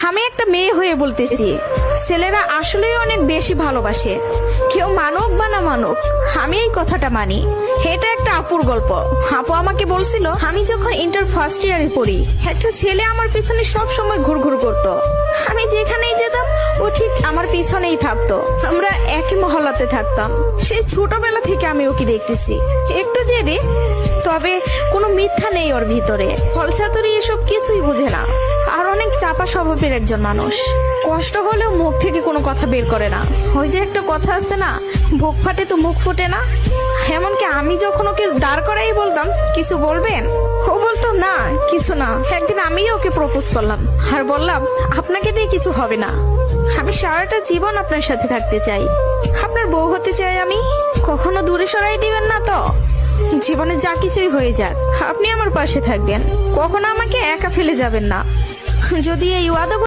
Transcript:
আমি একটা মেয়ে হয়ে বলতেছি, ছেলেরা আসলেই অনেক বেশি ভালোবাসে। কেউ মানুক বা না মানুক, আমি এই কথাটা মানি। এটা একটা আপুর গল্প। আপু আমাকে বলছিল, আমি যখন ইন্টার ফার্স্ট ইয়ারে পড়ি, একটা ছেলে আমার পিছনে সব সময় ঘুরঘুর করতো। আমি যেখানেই যেতাম ও ঠিক আমার পিছনেই থাকতো। আমরা একই মহল্লাতে থাকতাম। সেই ছোটবেলা থেকে আমি ওকে দেখতেছি। একটু জেদি, তবে কোনো মিথ্যা নেই ওর ভিতরে। ফলচাতুরি এসব কিছুই বুঝে না, আর অনেক চাপা স্বভাবের একজন মানুষ। কষ্ট হলেও মুখ থেকে কোনো কথা বের করে না। ওই যে একটা কথা আছে না, বুক ফাটে তো মুখ ফুটে না। এমনকি আমি যখন ওকে দাঁড় করাই বলতাম, কিছু বলবেন, ও বলতো না কিছু না। একদিন আমি ওকে প্রপোজ করলাম আর বললাম, আপনাকে দিয়ে কিছু হবে না, আমি সারাটা জীবন আপনার সাথে থাকতে চাই, আপনার বউ হতে চাই আমি। কখনো দূরে সরাই দিবেন না তো? জীবনে যা কিছুই হয়ে যাক, আপনি আমার পাশে থাকবেন, কখনো আমাকে একা ফেলে যাবেন না। যদি এই ওয়াদা